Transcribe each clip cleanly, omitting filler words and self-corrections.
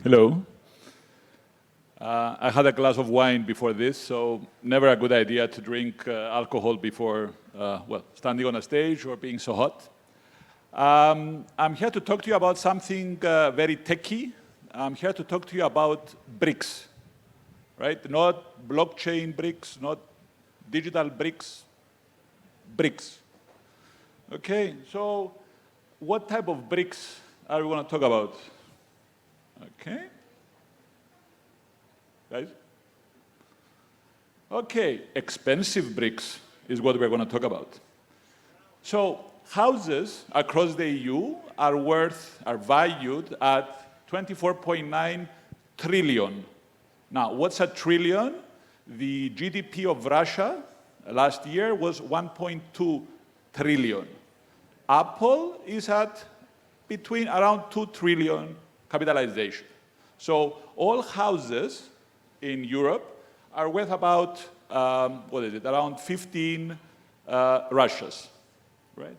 Hello. I had a glass of wine before this, so never a good idea to drink alcohol before, standing on a stage or being so hot. I'm here to talk to you about something very techy. I'm here to talk to you about bricks, right? Not blockchain bricks, not digital bricks, bricks. Okay, so what type of bricks are we going to talk about? Okay. Guys? Okay, expensive bricks is what we're going to talk about. So houses across the EU are valued at 24.9 trillion. Now, what's a trillion? The GDP of Russia last year was 1.2 trillion. Apple is at between around 2 trillion capitalization. So all houses in Europe are worth about, around 15 Russias, right?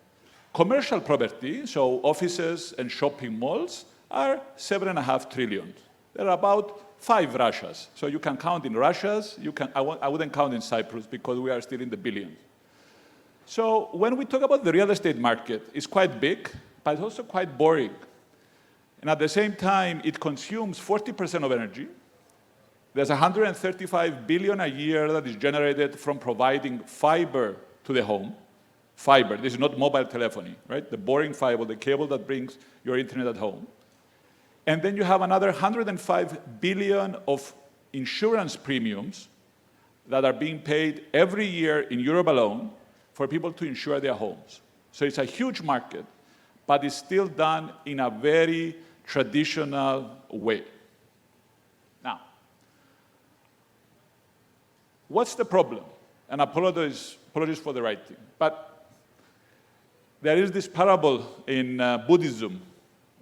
Commercial property, so offices and shopping malls, are 7.5 trillion. They're about 5 Russias. So you can count in Russias. I wouldn't count in Cyprus because we are still in the billions. So when we talk about the real estate market, it's quite big, but it's also quite boring. And at the same time, it consumes 40% of energy. There's 135 billion a year that is generated from providing fiber to the home. Fiber, this is not mobile telephony, right? The boring fiber, the cable that brings your internet at home. And then you have another 105 billion of insurance premiums that are being paid every year in Europe alone for people to insure their homes. So it's a huge market, but it's still done in a very traditional way. Now, what's the problem? And apologies for the writing, but there is this parable in Buddhism,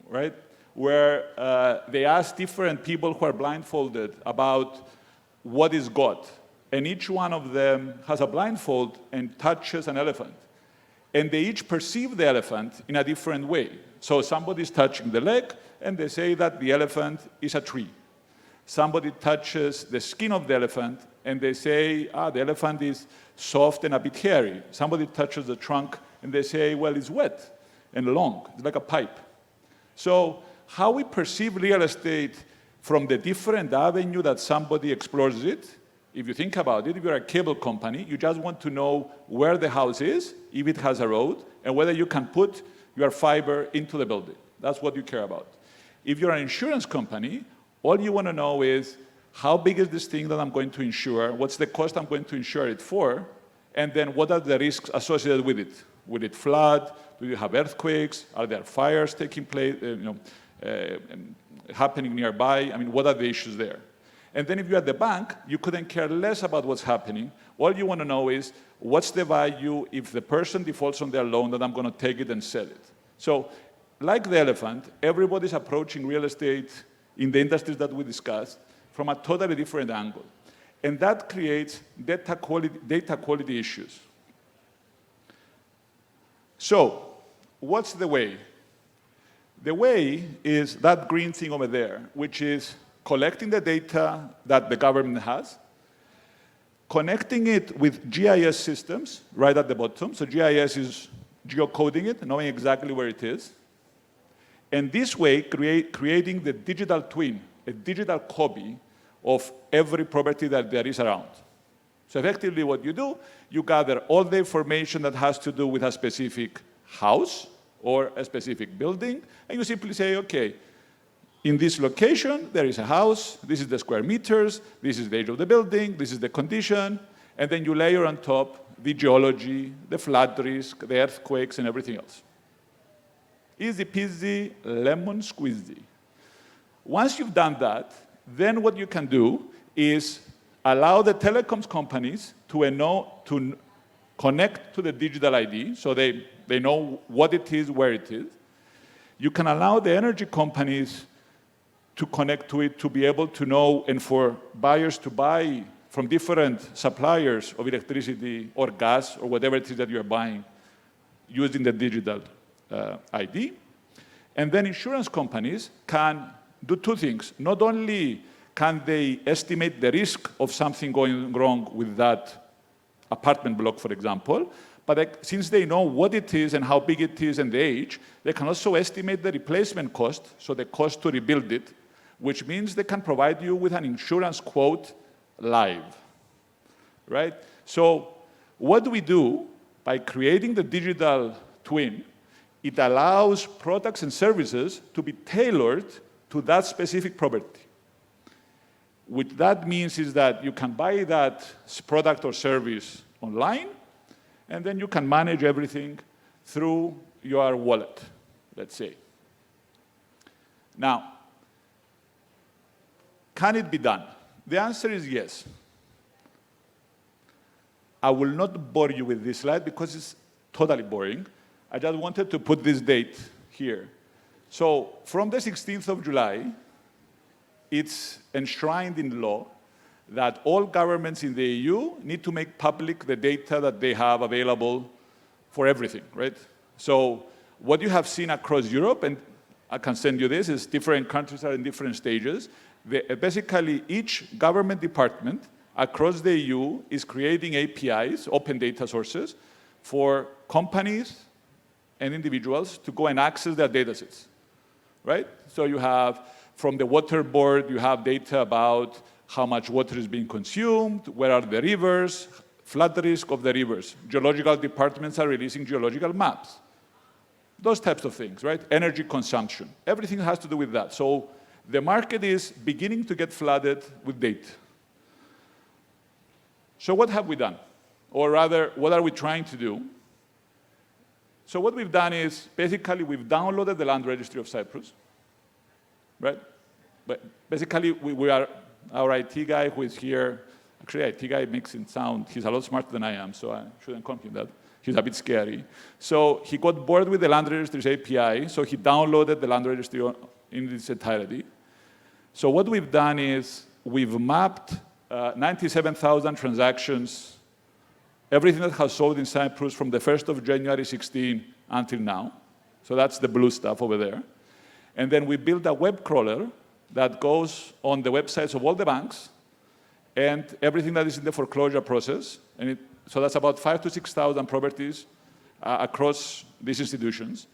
right, where they ask different people who are blindfolded about what is God. And each one of them has a blindfold and touches an elephant. And they each perceive the elephant in a different way. So somebody's touching the leg, and they say that the elephant is a tree. Somebody touches the skin of the elephant, and they say, the elephant is soft and a bit hairy. Somebody touches the trunk, and they say, well, it's wet and long. It's like a pipe. So how we perceive real estate from the different avenue that somebody explores it, if you think about it, if you're a cable company, you just want to know where the house is, if it has a road, and whether you can put your fiber into the building. That's what you care about. If you're an insurance company, all you want to know is, how big is this thing that I'm going to insure? What's the cost I'm going to insure it for? And then what are the risks associated with it? Will it flood? Do you have earthquakes? Are there fires taking place, happening nearby? I mean, what are the issues there? And then if you're at the bank, you couldn't care less about what's happening. All you want to know is, what's the value if the person defaults on their loan, that I'm going to take it and sell it? So, like the elephant, everybody's approaching real estate in the industries that we discussed from a totally different angle. And that creates data quality issues. So, what's the way? The way is that green thing over there, which is collecting the data that the government has, connecting it with GIS systems right at the bottom. So GIS is geocoding it, knowing exactly where it is. And this way, creating the digital twin, a digital copy of every property that there is around. So effectively what you do, you gather all the information that has to do with a specific house or a specific building, and you simply say, okay, in this location, there is a house, this is the square meters, this is the age of the building, this is the condition, and then you layer on top the geology, the flood risk, the earthquakes, and everything else. Easy peasy, lemon squeezy. Once you've done that, then what you can do is allow the telecoms companies to connect to the digital ID, so they know what it is, where it is. You can allow the energy companies to connect to it, to be able to know, and for buyers to buy from different suppliers of electricity or gas or whatever it is that you're buying using the digital ID. And then insurance companies can do two things. Not only can they estimate the risk of something going wrong with that apartment block, for example, but since they know what it is and how big it is and the age, they can also estimate the replacement cost, so the cost to rebuild it, which means they can provide you with an insurance quote live, right? So what do we do? By creating the digital twin, it allows products and services to be tailored to that specific property. What that means is that you can buy that product or service online, and then you can manage everything through your wallet, let's say. Now, can it be done? The answer is yes. I will not bore you with this slide because it's totally boring. I just wanted to put this date here. So from the 16th of July, it's enshrined in law that all governments in the EU need to make public the data that they have available for everything, right? So what you have seen across Europe, and I can send you this, is different countries are in different stages. Basically, each government department across the EU is creating APIs, open data sources, for companies and individuals to go and access their datasets, right? So you have, from the water board, you have data about how much water is being consumed, where are the rivers, flood risk of the rivers. Geological departments are releasing geological maps. Those types of things, right? Energy consumption. Everything has to do with that. So the market is beginning to get flooded with data. So what have we done? Or rather, what are we trying to do? So what we've done is, basically, we've downloaded the land registry of Cyprus, right? But basically, our IT guy who is here, actually, IT guy makes it sound, he's a lot smarter than I am, so I shouldn't compliment that. He's a bit scary. So he got bored with the land registry's API, so he downloaded the land registry in its entirety. So what we've done is, we've mapped 97,000 transactions, everything that has sold in Cyprus from the 1st of January 16 until now. So that's the blue stuff over there. And then we built a web crawler that goes on the websites of all the banks and everything that is in the foreclosure process. And so that's about 5,000 to 6,000 properties across these institutions.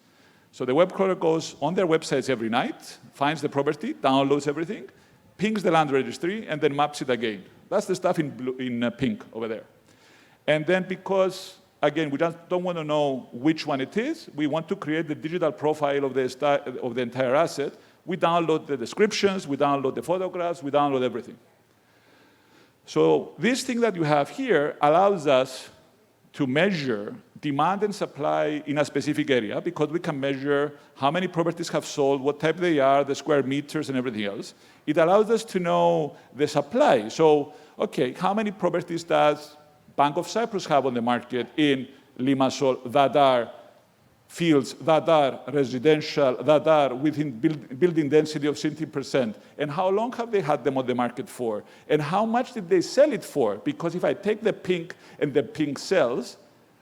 So the web crawler goes on their websites every night, finds the property, downloads everything, pings the land registry, and then maps it again. That's the stuff in pink over there. And then because, again, we just don't want to know which one it is, we want to create the digital profile of the entire asset. We download the descriptions, we download the photographs, we download everything. So this thing that you have here allows us to measure demand and supply in a specific area, because we can measure how many properties have sold, what type they are, the square meters, and everything else. It allows us to know the supply. So, okay, how many properties does Bank of Cyprus have on the market in Limassol that are fields, that are residential, that are within building density of 17%? And how long have they had them on the market for? And how much did they sell it for? Because if I take the pink and the pink sells,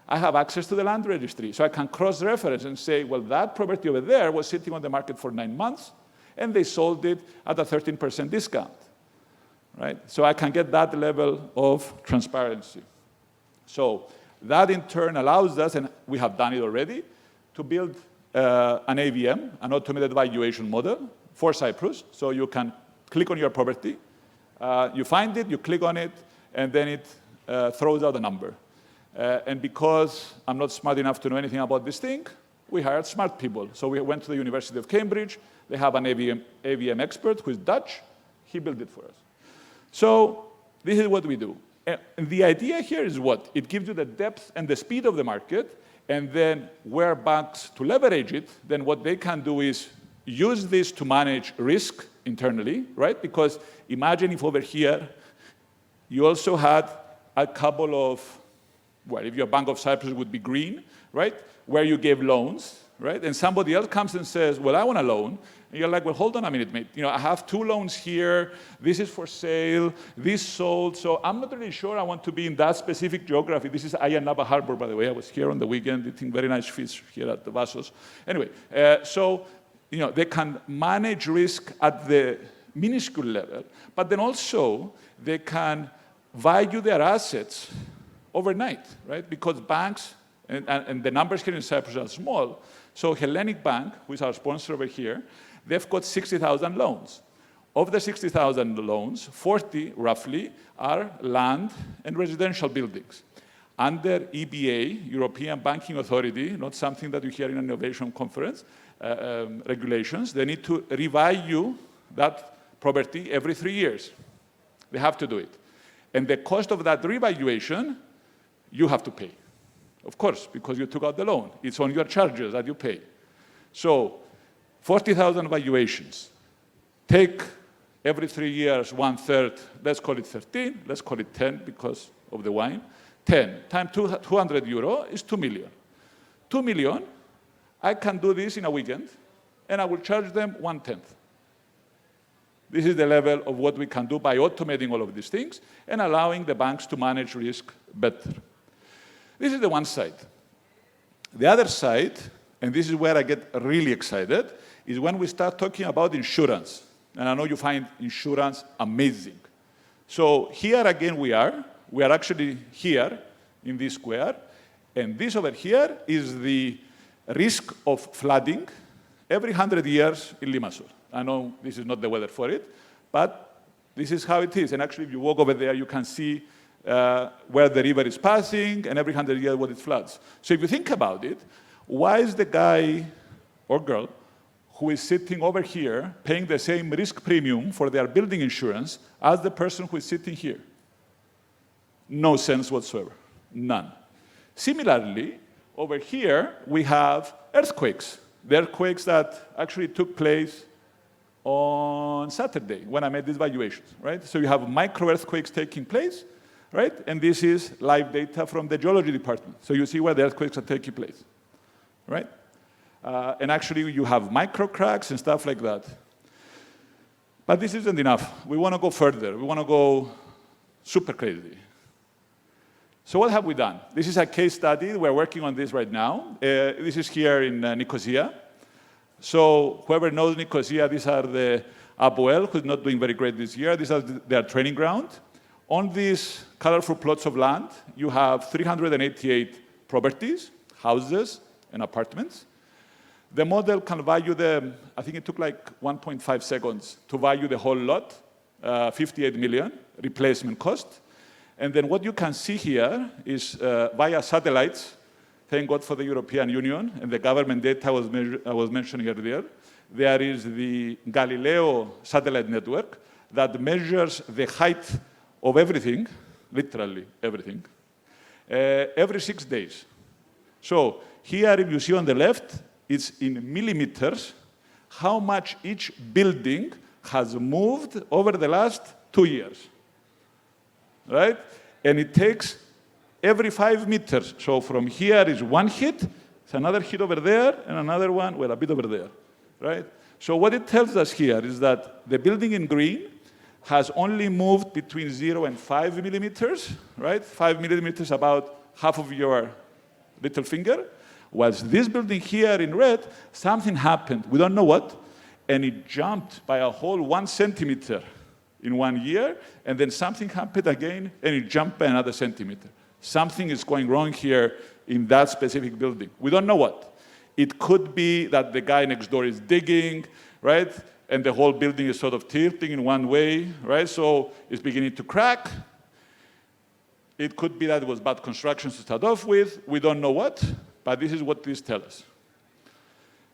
I have access to the land registry. So I can cross-reference and say, well, that property over there was sitting on the market for 9 months, and they sold it at a 13% discount, right? So I can get that level of transparency. So that, in turn, allows us, and we have done it already, to build an AVM, an automated valuation model, for Cyprus. So you can click on your property, you find it, you click on it, and then it throws out a number. And because I'm not smart enough to know anything about this thing, we hired smart people. So we went to the University of Cambridge. They have an AVM expert who is Dutch. He built it for us. So this is what we do. And the idea here is what? It gives you the depth and the speed of the market, and then where banks to leverage it, then what they can do is use this to manage risk internally, right? Because imagine if over here you also had a couple of, well, if your Bank of Cyprus would be green, right? Where you gave loans, right? And somebody else comes and says, well, I want a loan. And you're like, well, hold on a minute, mate. You know, I have 2 loans here. This is for sale. This sold. So I'm not really sure I want to be in that specific geography. This is Ayanaba Harbor, by the way. I was here on the weekend eating very nice fish here at the Vassos. Anyway, so they can manage risk at the minuscule level, but then also they can value their assets overnight, right? Because banks, and the numbers here in Cyprus are small, so Hellenic Bank, who is our sponsor over here, they've got 60,000 loans. Of the 60,000 loans, 40, roughly, are land and residential buildings. Under EBA, European Banking Authority, not something that you hear in an innovation conference, regulations, they need to revalue that property every 3 years. They have to do it. And the cost of that revaluation, you have to pay. Of course, because you took out the loan. It's on your charges that you pay. So 40,000 valuations. Take every 3 years, 1/3, let's call it 13, let's call it 10 because of the wine. 10 times 200 euro is 2 million. 2 million, I can do this in a weekend, and I will charge them 1/10. This is the level of what we can do by automating all of these things and allowing the banks to manage risk better. This is the one side. The other side, and this is where I get really excited, is when we start talking about insurance. And I know you find insurance amazing. So here again we are actually here in this square, and this over here is the risk of flooding every 100 years in Limassol. I know this is not the weather for it, but this is how it is. And actually, if you walk over there, you can see where the river is passing, and every 100 years what it floods. So if you think about it, why is the guy or girl who is sitting over here paying the same risk premium for their building insurance as the person who is sitting here? No sense whatsoever, none. Similarly, over here, we have earthquakes. The earthquakes that actually took place on Saturday when I made these valuations, right? So you have micro earthquakes taking place, right? And this is live data from the geology department. So you see where the earthquakes are taking place, right? And actually, you have micro cracks and stuff like that. But this isn't enough. We want to go further. We want to go super crazy. So what have we done? This is a case study. We're working on this right now. This is here in Nicosia. So whoever knows Nicosia, these are the Apoel, who's not doing very great this year. These are their training ground. On these colorful plots of land, you have 388 properties, houses, and apartments. The model can value them, I think it took like 1.5 seconds to value the whole lot, 58 million replacement cost. And then what you can see here is via satellites, thank God for the European Union and the government data I was mentioning earlier, there is the Galileo satellite network that measures the height of everything, literally everything, every 6 days. So here, if you see on the left, it's in millimeters how much each building has moved over the last 2 years. Right? And it takes every 5 meters. So from here is one hit, it's another hit over there, and another one, well, a bit over there. Right? So what it tells us here is that the building in green has only moved between 0 and 5 millimeters, right? 5 millimeters, about half of your little finger. Whilst this building here in red, something happened. We don't know what, and it jumped by a whole 1 centimeter in 1 year, and then something happened again, and it jumped by another centimeter. Something is going wrong here in that specific building. We don't know what. It could be that the guy next door is digging, right? And the whole building is sort of tilting in one way, right? So it's beginning to crack. It could be that it was bad construction to start off with. We don't know what, but this is what this tells us.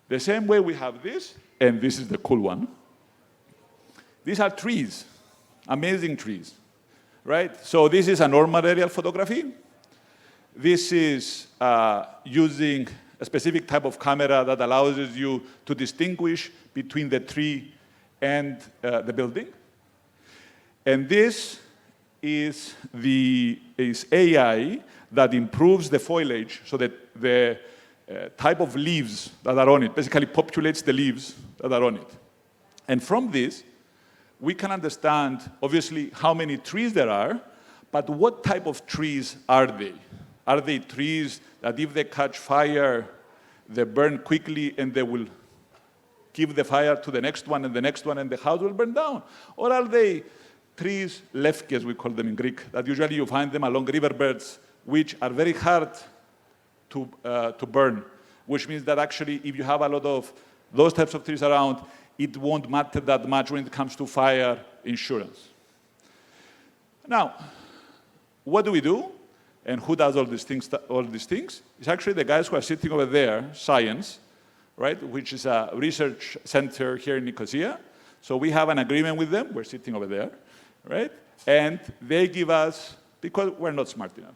The same way we have this, and this is the cool one. These are trees. Amazing trees, right? So this is a normal aerial photography. This is using a specific type of camera that allows you to distinguish between the tree and the building. And this is AI that improves the foliage so that the type of leaves that are on it basically populates the leaves that are on it. And from this, we can understand, obviously, how many trees there are, but what type of trees are they? Are they trees that if they catch fire, they burn quickly and they will give the fire to the next one and the next one, and the house will burn down? Or are they trees, lefkes, we call them in Greek, that usually you find them along riverbeds, which are very hard to burn, which means that actually if you have a lot of those types of trees around, it won't matter that much when it comes to fire insurance. Now, what do we do? And who does all these things? It's actually the guys who are sitting over there, science, right, which is a research center here in Nicosia. So we have an agreement with them. We're sitting over there, right? And they give us, because we're not smart enough,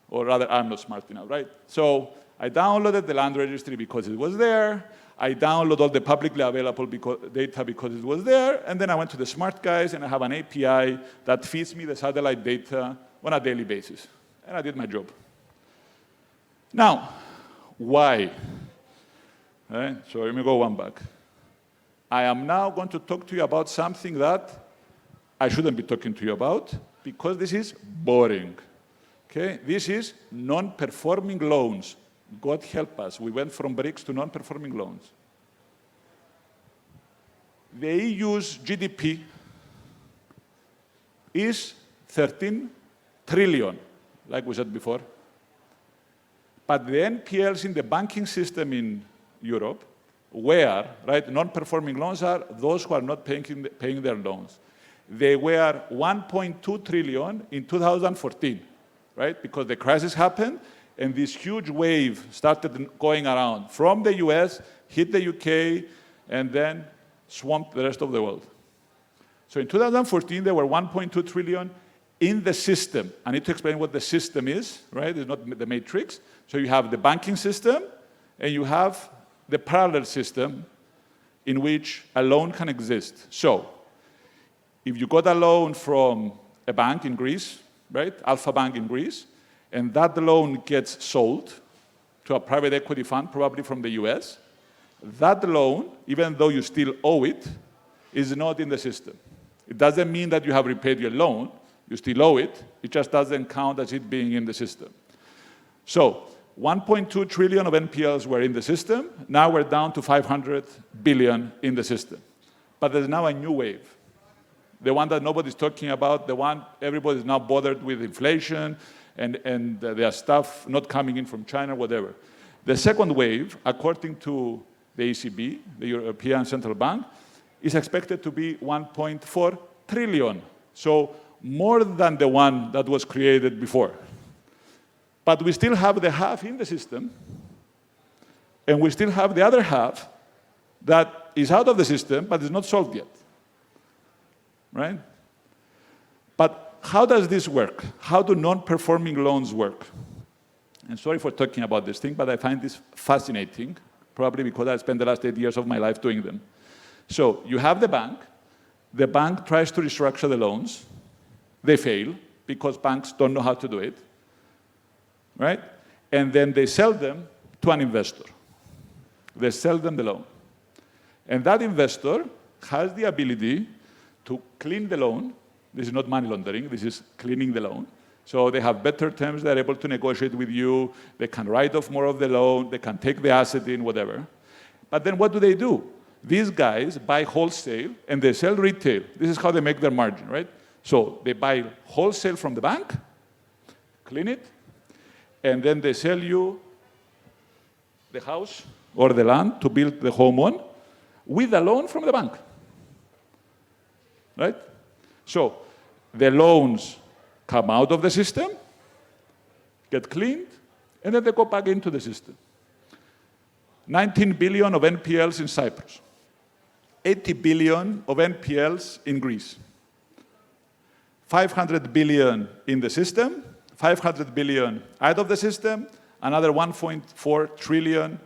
or rather, I'm not smart enough, right? So I downloaded the land registry because it was there. I download all the publicly available data because it was there. And then I went to the smart guys, and I have an API that feeds me the satellite data on a daily basis. And I did my job. Now, why? Right? So let me go one back. I am now going to talk to you about something that I shouldn't be talking to you about, because this is boring. Okay? This is non-performing loans. God help us. We went from BRICS to non-performing loans. The EU's GDP is 13 trillion, like we said before. But the NPLs in the banking system in Europe, where, right, non-performing loans are those who are not paying their loans. They were 1.2 trillion in 2014, right? Because the crisis happened, and this huge wave started going around from the US, hit the UK, and then swamped the rest of the world. So in 2014, there were 1.2 trillion in the system. I need to explain what the system is, right? It's not the matrix. So you have the banking system, and you have the parallel system in which a loan can exist. So if you got a loan from a bank in Greece, right, Alpha Bank in Greece, and that loan gets sold to a private equity fund, probably from the US, that loan, even though you still owe it, is not in the system. It doesn't mean that you have repaid your loan. You still owe it. It just doesn't count as it being in the system. So 1.2 trillion of NPLs were in the system. Now we're down to 500 billion in the system. But there's now a new wave. The one that nobody's talking about, the one everybody's now bothered with inflation, and their stuff not coming in from China, whatever. The second wave, according to the ECB, the European Central Bank, is expected to be 1.4 trillion. So more than the one that was created before. But we still have the half in the system, and we still have the other half that is out of the system, but is not solved yet, right? But how does this work? How do non-performing loans work? And sorry for talking about this thing, but I find this fascinating, probably because I spent the last 8 years of my life doing them. So you have the bank tries to restructure the loans, they fail, because banks don't know how to do it, right? And then they sell them to an investor. They sell them the loan. And that investor has the ability to clean the loan. This is not money laundering, this is cleaning the loan. So they have better terms, they're able to negotiate with you, they can write off more of the loan, they can take the asset in, whatever. But then what do? These guys buy wholesale and they sell retail. This is how they make their margin, right? So they buy wholesale from the bank, clean it, and then they sell you the house or the land to build the home on with a loan from the bank, right? So the loans come out of the system, get cleaned, and then they go back into the system. 19 billion of NPLs in Cyprus, 80 billion of NPLs in Greece, 500 billion in the system, 500 billion out of the system, another 1.4 trillion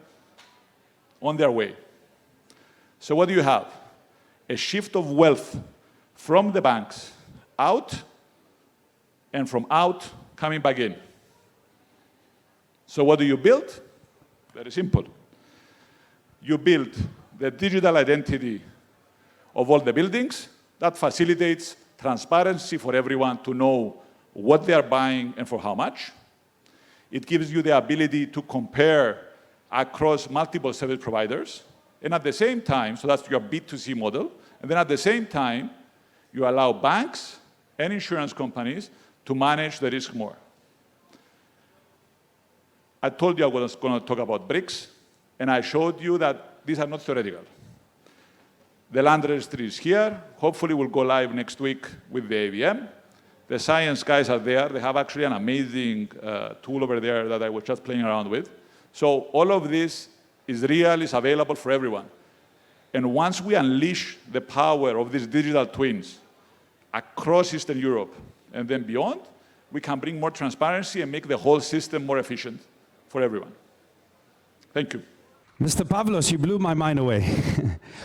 on their way. So what do you have? A shift of wealth from the banks out, and from out coming back in. So what do you build? Very simple. You build the digital identity of all the buildings that facilitates transparency for everyone to know what they are buying and for how much. It gives you the ability to compare across multiple service providers. And at the same time, so that's your B2C model, and then at the same time, you allow banks and insurance companies to manage the risk more. I told you I was going to talk about BRICS, and I showed you that these are not theoretical. The land registry is here. Hopefully, we'll go live next week with the AVM. The science guys are there. They have actually an amazing tool over there that I was just playing around with. So all of this is real, is available for everyone. And once we unleash the power of these digital twins across Eastern Europe and then beyond, we can bring more transparency and make the whole system more efficient for everyone. Thank you. Mr. Pavlos, you blew my mind away.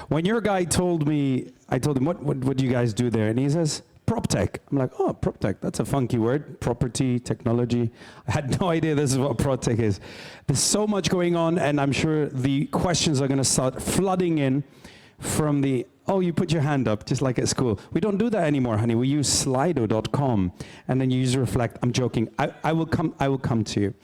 When your guy told me, I told him, what do you guys do there? And he says, prop tech. I'm like, oh, prop tech, that's a funky word. Property, technology. I had no idea this is what prop tech is. There's so much going on, and I'm sure the questions are going to start flooding in from the, oh, you put your hand up, just like at school. We don't do that anymore, honey. We use slido.com, and then you use Reflect. I'm joking. I will come to you.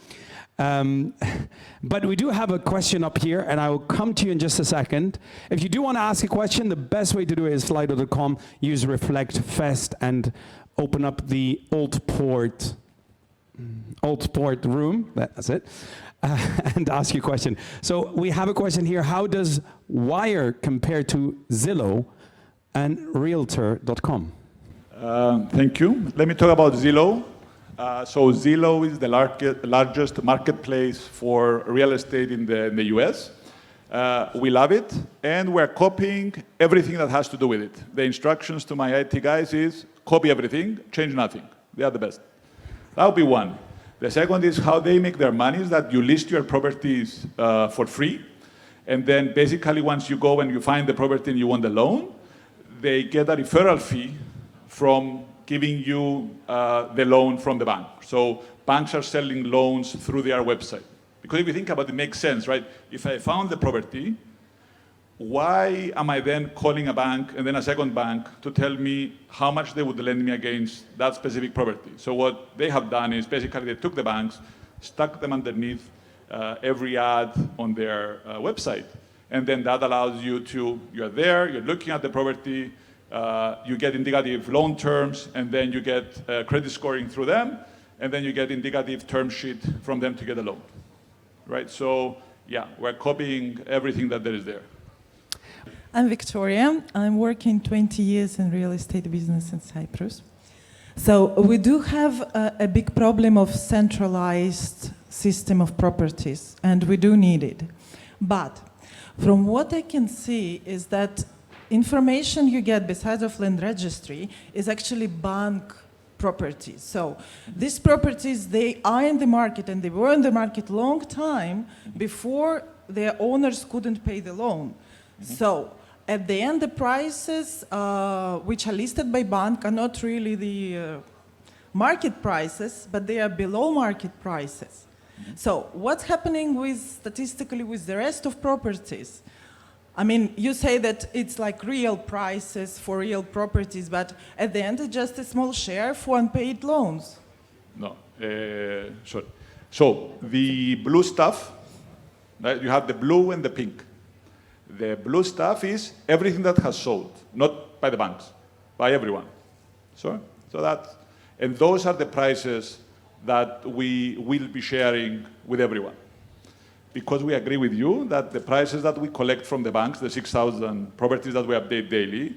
But we do have a question up here, and I will come to you in just a second. If you do want to ask a question, the best way to do it is slido.com, use Reflect Fest, and open up the Old Port room, that's it, and ask your question. So we have a question here. How does WiRE compare to Zillow and Realtor.com? Thank you. Let me talk about Zillow. So Zillow is the largest marketplace for real estate in the US. We love it, and we're copying everything that has to do with it. The instructions to my IT guys is copy everything, change nothing. They are the best. That would be one. The second is how they make their money is that you list your properties for free, and then basically once you go and you find the property and you want the loan, they get a referral fee from giving you the loan from the bank. So banks are selling loans through their website. Because if you think about it, it makes sense, right? If I found the property, why am I then calling a bank and then a second bank to tell me how much they would lend me against that specific property? So what they have done is basically they took the banks, stuck them underneath every ad on their website. And then that allows you to, you're there, you're looking at the property, you get indicative loan terms, and then you get credit scoring through them, and then you get indicative term sheet from them to get a loan, right? So yeah, we're copying everything that there is there. I'm Victoria. I'm working 20 years in real estate business in Cyprus. So we do have a big problem of centralized system of properties, and we do need it. But from what I can see is that information you get besides of land registry is actually bank properties. So these properties, they are in the market, and they were in the market long time before their owners couldn't pay the loan. Mm-hmm. So at the end, the prices which are listed by bank are not really the market prices, but they are below market prices. Mm-hmm. So what's happening with statistically with the rest of properties? I mean, you say that it's like real prices for real properties, but at the end, it's just a small share for unpaid loans. No, sorry. So the blue stuff, right, you have the blue and the pink. The blue stuff is everything that has sold, not by the banks, by everyone. So that, and those are the prices that we will be sharing with everyone. Because we agree with you that the prices that we collect from the banks, the 6,000 properties that we update daily,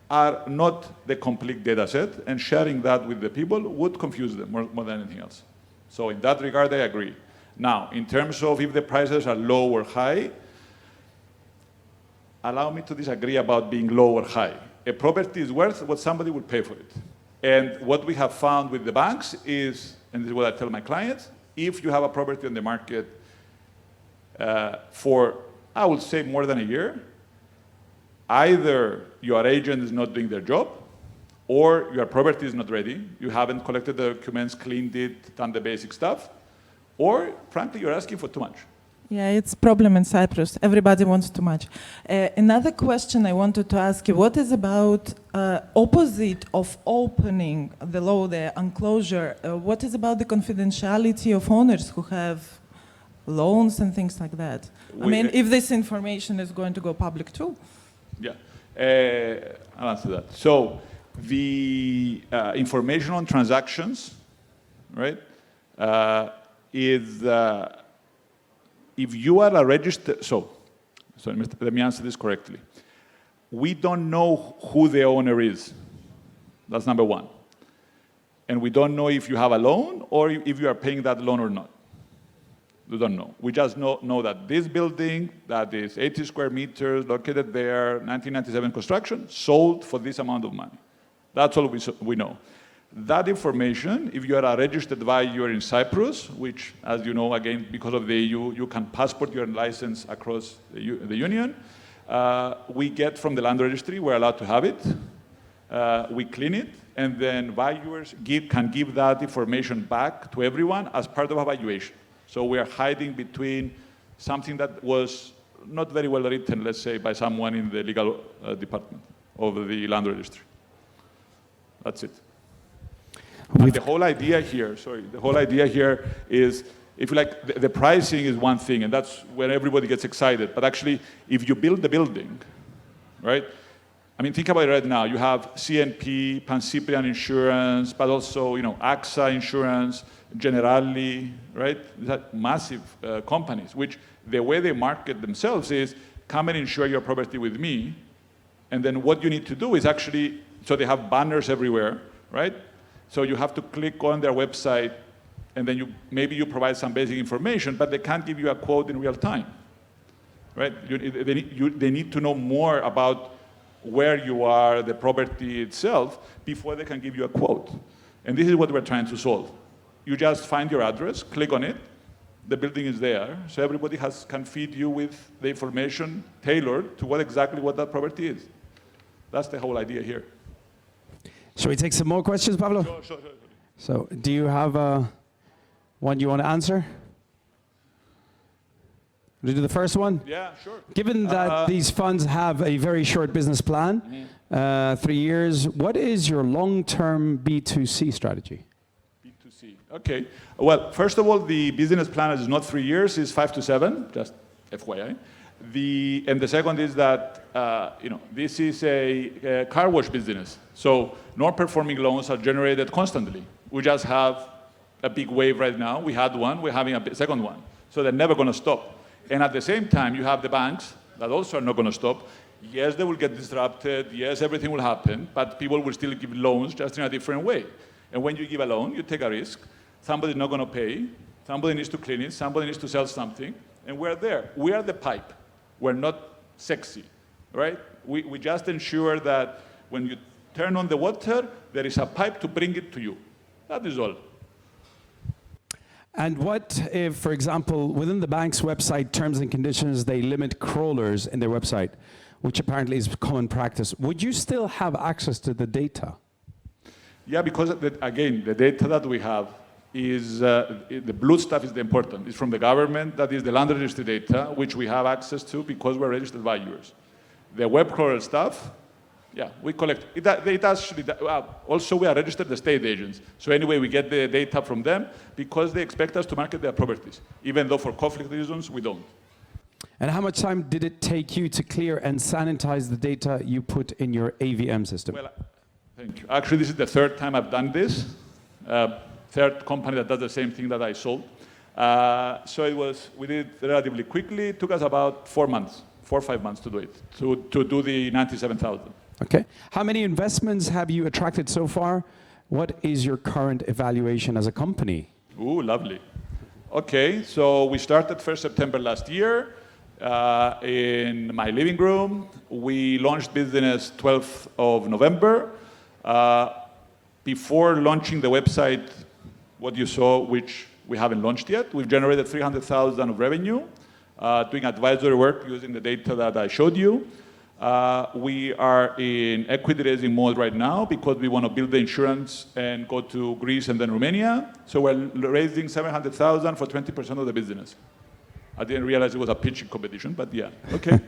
are not the complete data set, and sharing that with the people would confuse them more than anything else. So in that regard, I agree. Now, in terms of if the prices are low or high, allow me to disagree about being low or high. A property is worth what somebody would pay for it. And what we have found with the banks is, and this is what I tell my clients, if you have a property on the market for, I would say, more than a year, either your agent is not doing their job, or your property is not ready, you haven't collected the documents, cleaned it, done the basic stuff, or frankly, you're asking for too much. Yeah, it's a problem in Cyprus. Everybody wants too much. Another question I wanted to ask you, what is about opposite of opening the law, the enclosure, what is about the confidentiality of owners who have loans and things like that. I mean, if this information is going to go public too. Yeah, I'll answer that. So the information on transactions, right, is if you are a registered, so let me answer this correctly. We don't know who the owner is. That's number one. And we don't know if you have a loan or if you are paying that loan or not. We don't know. We just know that this building that is 80 square meters, located there, 1997 construction, sold for this amount of money. That's all we know. That information, if you are a registered valuer in Cyprus, which, as you know, again, because of the EU, you can passport your license across the union, we get from the land registry, we're allowed to have it. We clean it, and then valuers can give that information back to everyone as part of a valuation. So we are hiding between something that was not very well written, let's say, by someone in the legal department of the land registry. That's it. And the whole idea here, is, if you like, the pricing is one thing, and that's where everybody gets excited. But actually, if you build the building, right? I mean, think about it right now. You have CNP, Pan-Cyprian Insurance, but also, AXA Insurance, Generali, right? These are massive companies, which the way they market themselves is, come and insure your property with me, and then what you need to do is actually, so they have banners everywhere, right? So you have to click on their website, and then maybe you provide some basic information, but they can't give you a quote in real time, right? They need to know more about where you are, the property itself, before they can give you a quote. And this is what we're trying to solve. You just find your address, click on it, the building is there, so everybody can feed you with the information tailored to exactly what that property is. That's the whole idea here. Shall we take some more questions, Pablo? Sure. So, do you have one you want to answer? Will you do the first one? Yeah, sure. Given that these funds have a very short business plan, 3 years, what is your long-term B2C strategy? B2C, okay. Well, first of all, the business plan is not 3 years, it's 5 to 7, just FYI. And the second is that, this is a car wash business. So non-performing loans are generated constantly. We just have a big wave right now. We had one, we're having a second one. So they're never going to stop. And at the same time, you have the banks that also are not going to stop. Yes, they will get disrupted. Yes, everything will happen. But people will still give loans just in a different way. And when you give a loan, you take a risk. Somebody's not going to pay. Somebody needs to clean it. Somebody needs to sell something. And we're there. We are the pipe. We're not sexy, right? We just ensure that when you turn on the water, there is a pipe to bring it to you. That is all. And what if, for example, within the bank's website terms and conditions, they limit crawlers in their website, which apparently is common practice? Would you still have access to the data? Yeah, because, again, the data that we have is, the blue stuff is the important. It's from the government, that is the land registry data, which we have access to because we're registered valuers. The web crawler stuff, yeah, we collect. Also, we are registered estate agents. So anyway, we get the data from them because they expect us to market their properties, even though for conflict reasons, we don't. And how much time did it take you to clear and sanitize the data you put in your AVM system? Well, thank you. Actually, this is the third time I've done this. Third company that does the same thing that I sold. So we did it relatively quickly. It took us about 4 months, 4 or 5 months to do it, to do the 97,000. Okay. How many investments have you attracted so far? What is your current evaluation as a company? Ooh, lovely. Okay, so we started 1st September last year in my living room. We launched business 12th of November. Before launching the website, what you saw, which we haven't launched yet, we've generated 300,000 of revenue, doing advisory work using the data that I showed you. We are in equity raising mode right now because we want to build the insurance and go to Greece and then Romania. So we're raising 700,000 for 20% of the business. I didn't realize it was a pitching competition, but yeah, okay.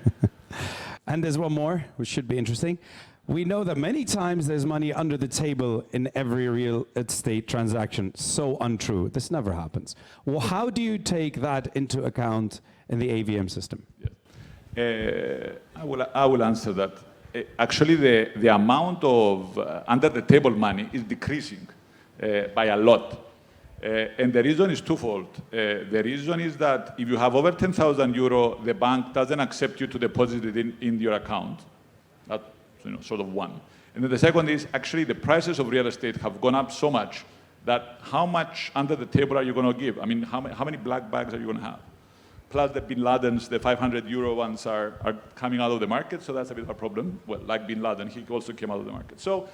And there's one more, which should be interesting. We know that many times there's money under the table in every real estate transaction. So untrue. This never happens. Well, how do you take that into account in the AVM system? Yes. I will answer that. Actually, the amount of under-the-table money is decreasing by a lot. And the reason is twofold. The reason is that if you have over 10,000 euro, the bank doesn't accept you to deposit it in your account. That's sort of one. And then the second is actually the prices of real estate have gone up so much that how much under the table are you going to give? I mean, how many black bags are you going to have? Plus the Bin Ladens, the 500 euro ones are coming out of the market, so that's a bit of a problem. Well, like Bin Laden, he also came out of the market. So,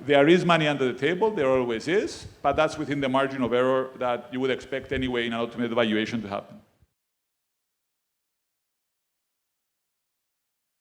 there is money under the table, there always is, but that's within the margin of error that you would expect anyway in an ultimate valuation to happen.